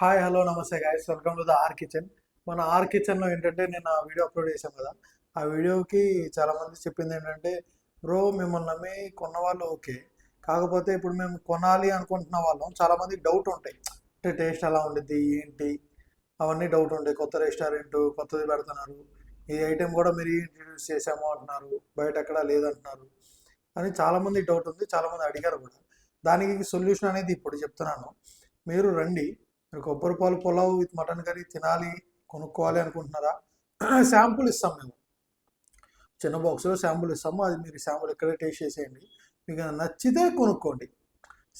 Hi hello నమస్తే guys, welcome to the R kitchen. మన R కిచెన్లో ఏంటంటే నేను ఆ వీడియో అప్లోడ్ చేశాం కదా. ఆ వీడియోకి చాలామంది చెప్పింది ఏంటంటే, బ్రో మిమ్మల్ని నమ్మి కొన్న వాళ్ళు ఓకే, కాకపోతే ఇప్పుడు మేము కొనాలి అనుకుంటున్న వాళ్ళం చాలామందికి డౌట్ ఉంటాయి. అంటే టేస్ట్ ఎలా ఉండిద్ది ఏంటి అవన్నీ డౌట్ ఉంటాయి. కొత్త రెస్టారెంట్ కొత్తది పెడుతున్నారు, ఈ ఐటెం కూడా మీరు ఇంట్రడ్యూస్ చేసాము అంటున్నారు, బయట ఎక్కడా లేదంటున్నారు అని చాలామందికి డౌట్ ఉంది. చాలామంది అడిగారు కూడా. దానికి సొల్యూషన్ అనేది ఇప్పుడు చెప్తున్నాను. మీరు రండి, మీరు కొబ్బరి పాలు పులావ్ విత్ మటన్ కర్రీ తినాలి కొనుక్కోవాలి అనుకుంటున్నారా? శాంపుల్ ఇస్తాం మేము, చిన్న బాక్స్లో శాంపుల్ ఇస్తాము. అది మీరు శాంపుల్ ఇక్కడే టేస్ట్ చేసేయండి, మీకు నచ్చితే కొనుక్కోండి.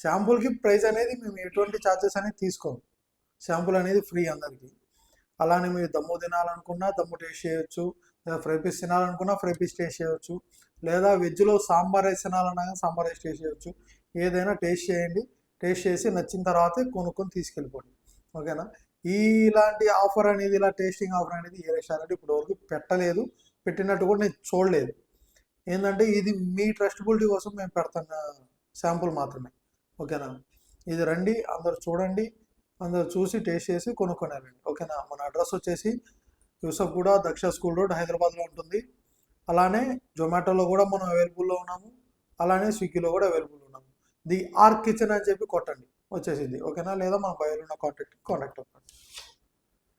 శాంపుల్కి ప్రైస్ అనేది మేము ఎటువంటి ఛార్జెస్ అనేది తీసుకోము. శాంపుల్ అనేది ఫ్రీ అందరికీ. అలానే మీరు దమ్ము తినాలనుకున్నా దమ్ము టేస్ట్ చేయొచ్చు, లేదా ఫ్రై పీస్ తినాలనుకున్నా ఫ్రై పీస్ టేస్ట్ చేయొచ్చు, లేదా వెజ్లో సాంబార్ రైస్ తినాలన్నా సాంబార్ రైస్ టేస్ట్ చేయొచ్చు. ఏదైనా టేస్ట్ చేయండి, టేస్ట్ చేసి నచ్చిన తర్వాతే కొనుక్కొని తీసుకెళ్ళిపోండి, ఓకేనా? ఇలాంటి ఆఫర్ అనేది, ఇలా టేస్టింగ్ ఆఫర్ అనేది ఏ రెస్టారెంట్ ఇప్పుడు వరకు పెట్టలేదు, పెట్టినట్టు కూడా నేను చూడలేదు. ఏంటంటే ఇది మీ ట్రస్టబిలిటీ కోసం మేము పెడుతున్న శాంపుల్ మాత్రమే, ఓకేనా? ఇది రండి, అందరు చూడండి, అందరు చూసి టేస్ట్ చేసి కొనుక్కొనారండి, ఓకేనా? మన అడ్రస్ వచ్చేసి యూసఫ్గూడ దక్ష స్కూల్ రోడ్ హైదరాబాద్లో ఉంటుంది. అలానే జొమాటోలో కూడా మనం అవైలబుల్లో ఉన్నాము, అలానే స్విగ్గీలో కూడా అవైలబుల్ ఉన్నాము. ది ఆర్ కిచెన్ అని చెప్పి కొట్టండి వచ్చేసింది, ఓకేనా? లేదా మన బయోలో ఉన్న కాంటాక్ట్ అవ్వండి.